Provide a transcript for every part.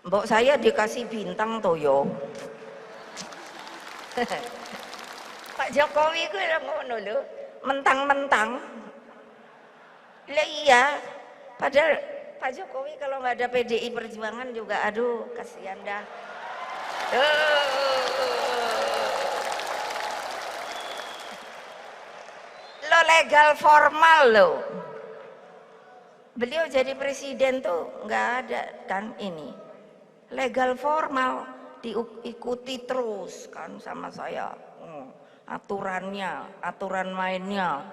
Mbok saya dikasih bintang toh yo. Pak Jokowi ku ngono lho, mentang-mentang. Lah iya, padahal Pak Jokowi kalau nggak ada PDI Perjuangan juga aduh kasihan dah. Lo legal formal lo. Beliau jadi presiden tuh nggak ada kan ini. Legal formal diikuti terus kan sama saya. Aturannya, aturan mainnya.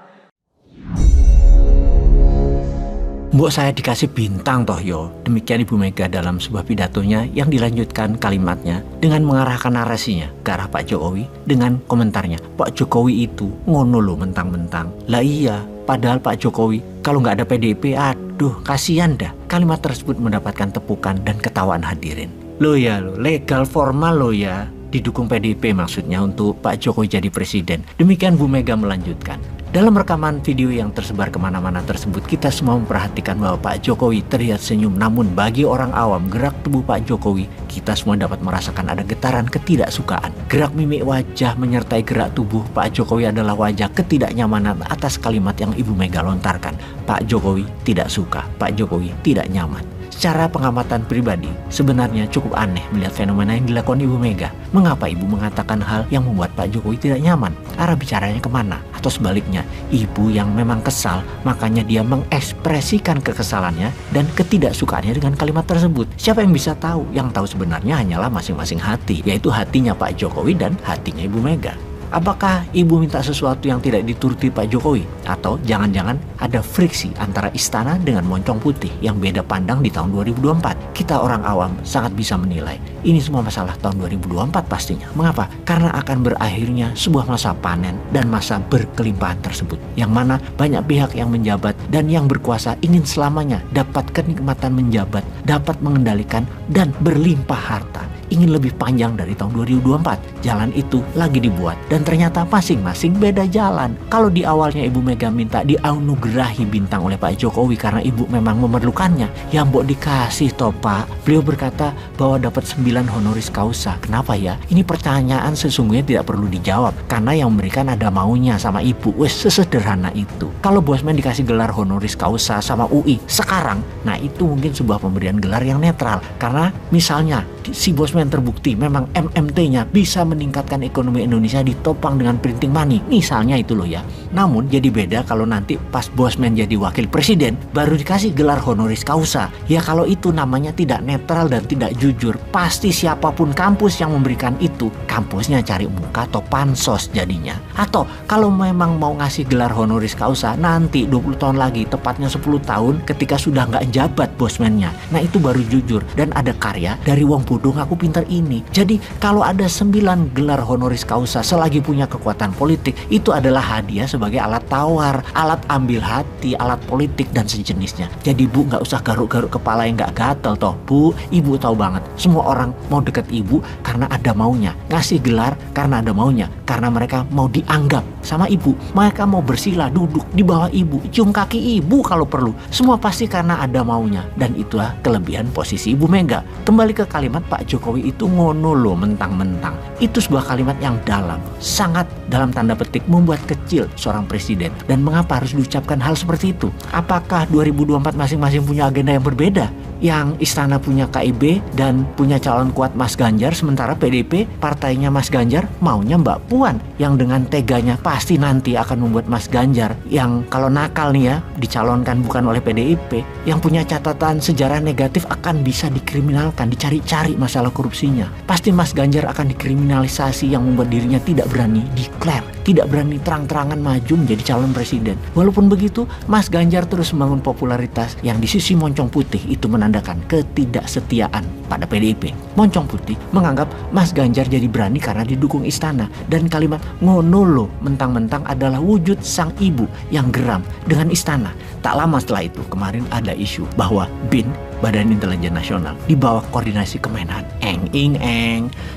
Mbok saya dikasih bintang toh yo. Demikian Ibu Mega dalam sebuah pidatonya yang dilanjutkan kalimatnya dengan mengarahkan narasinya ke arah Pak Jokowi dengan komentarnya, Pak Jokowi itu ngono lo mentang-mentang. Lah iya, padahal Pak Jokowi kalau nggak ada PDIP, aduh kasihan dah. Kalimat tersebut mendapatkan tepukan dan ketawaan hadirin. Lo ya lo, legal formal lo ya. Didukung PDIP maksudnya untuk Pak Jokowi jadi presiden. Demikian Bu Mega melanjutkan. Dalam rekaman video yang tersebar kemana-mana tersebut, kita semua memperhatikan bahwa Pak Jokowi terlihat senyum. Namun bagi orang awam, gerak tubuh Pak Jokowi, kita semua dapat merasakan ada getaran ketidaksukaan. Gerak mimik wajah menyertai gerak tubuh Pak Jokowi adalah wajah ketidaknyamanan atas kalimat yang Ibu Mega lontarkan. Pak Jokowi tidak suka, Pak Jokowi tidak nyaman. Secara pengamatan pribadi, sebenarnya cukup aneh melihat fenomena yang dilakukan Ibu Mega. Mengapa Ibu mengatakan hal yang membuat Pak Jokowi tidak nyaman? Arah bicaranya kemana? Atau sebaliknya, Ibu yang memang kesal, makanya dia mengekspresikan kekesalannya dan ketidaksukaannya dengan kalimat tersebut. Siapa yang bisa tahu? Yang tahu sebenarnya hanyalah masing-masing hati, yaitu hatinya Pak Jokowi dan hatinya Ibu Mega. Apakah Ibu minta sesuatu yang tidak dituruti Pak Jokowi? Atau jangan-jangan ada friksi antara istana dengan moncong putih yang beda pandang di tahun 2024? Kita orang awam sangat bisa menilai. Ini semua masalah tahun 2024 pastinya. Mengapa? Karena akan berakhirnya sebuah masa panen dan masa berkelimpahan tersebut. Yang mana banyak pihak yang menjabat dan yang berkuasa ingin selamanya dapat kenikmatan menjabat, dapat mengendalikan dan berlimpah harta. Ingin lebih panjang dari tahun 2024. Jalan itu lagi dibuat dan ternyata masing-masing beda jalan. Kalau di awalnya Ibu Mega minta dianugerahi bintang oleh Pak Jokowi karena Ibu memang memerlukannya, ya mbok dikasih toh Pak. Beliau berkata bahwa dapat 9 honoris causa. Kenapa ya? Ini pertanyaan sesungguhnya tidak perlu dijawab karena yang memberikan ada maunya sama Ibu. Wes sesederhana itu. Kalau Bosman dikasih gelar honoris causa sama UI sekarang, nah itu mungkin sebuah pemberian gelar yang netral. Karena misalnya si Bosman terbukti memang MMT-nya bisa meningkatkan ekonomi Indonesia ditopang dengan printing money. Misalnya itu loh ya. Namun jadi beda kalau nanti pas Bosman jadi wakil presiden baru dikasih gelar honoris causa. Ya kalau itu namanya tidak netral dan tidak jujur. Pasti siapapun kampus yang memberikan itu, kampusnya cari muka atau pansos jadinya. Atau kalau memang mau ngasih gelar honoris causa nanti 20 tahun lagi, tepatnya 10 tahun ketika sudah nggak jabat Bosman-nya. Nah itu baru jujur dan ada karya dari wong bodoh aku pintar ini. Jadi kalau ada 9 gelar honoris causa selagi punya kekuatan politik, itu adalah hadiah sebagai alat tawar, alat ambil hati, alat politik dan sejenisnya. Jadi Bu nggak usah garuk-garuk kepala yang nggak gatel toh Bu. Ibu tahu banget semua orang mau deket Ibu karena ada maunya, ngasih gelar karena ada maunya, karena mereka mau dianggap sama Ibu, mereka mau bersila duduk di bawah Ibu, cium kaki Ibu kalau perlu. Semua pasti karena ada maunya dan itulah kelebihan posisi Ibu Mega. Kembali ke kalimat Pak Jokowi itu ngono loh mentang-mentang. Itu sebuah kalimat yang dalam, sangat dalam tanda petik membuat kecil seorang presiden. Dan mengapa harus diucapkan hal seperti itu? Apakah 2024 masing-masing punya agenda yang berbeda? Yang istana punya KIB dan punya calon kuat Mas Ganjar, sementara PDIP partainya Mas Ganjar maunya Mbak Puan yang dengan teganya pasti nanti akan membuat Mas Ganjar yang kalau nakal nih ya dicalonkan bukan oleh PDIP, yang punya catatan sejarah negatif akan bisa dikriminalkan, dicari-cari masalah korupsinya. Pasti Mas Ganjar akan dikriminalisasi yang membuat dirinya tidak berani declare, tidak berani terang-terangan maju menjadi calon presiden. Walaupun begitu, Mas Ganjar terus membangun popularitas yang di sisi moncong putih itu menandakan ketidaksetiaan pada PDIP. Moncong putih menganggap Mas Ganjar jadi berani karena didukung istana, dan kalimat ngono lo mentang-mentang adalah wujud sang ibu yang geram dengan istana. Tak lama setelah itu kemarin ada isu bahwa BIN Badan Intelijen Nasional di bawah koordinasi Kemenhan.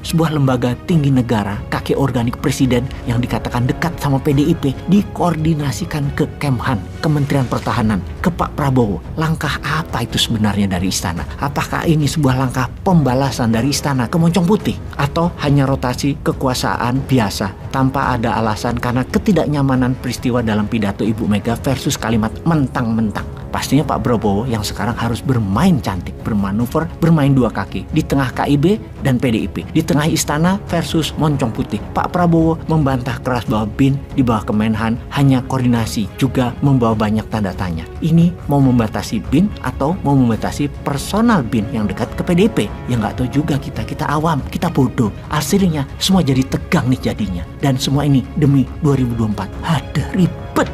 Sebuah lembaga tinggi negara, kaki organik presiden yang dikatakan dekat sama PDIP, dikoordinasikan ke Kemhan, Kementerian Pertahanan, ke Pak Prabowo. Langkah apa itu sebenarnya dari istana? Apakah ini sebuah langkah pembalasan dari istana ke Moncong Putih? Atau hanya rotasi kekuasaan biasa tanpa ada alasan karena ketidaknyamanan peristiwa dalam pidato Ibu Mega versus kalimat mentang-mentang? Pastinya Pak Prabowo yang sekarang harus bermain cantik, bermanuver, bermain dua kaki di tengah KIB dan PDIP, di tengah istana versus Moncong Putih. Pak Prabowo membantah keras bahwa BIN di bawah Kemenhan hanya koordinasi, juga membawa banyak tanda tanya. Ini mau membatasi BIN atau mau membatasi personal BIN yang dekat ke PDIP? Ya nggak tahu juga kita awam, kita bodoh. Hasilnya semua jadi tegang nih jadinya. Dan semua ini demi 2024. Ada ribet.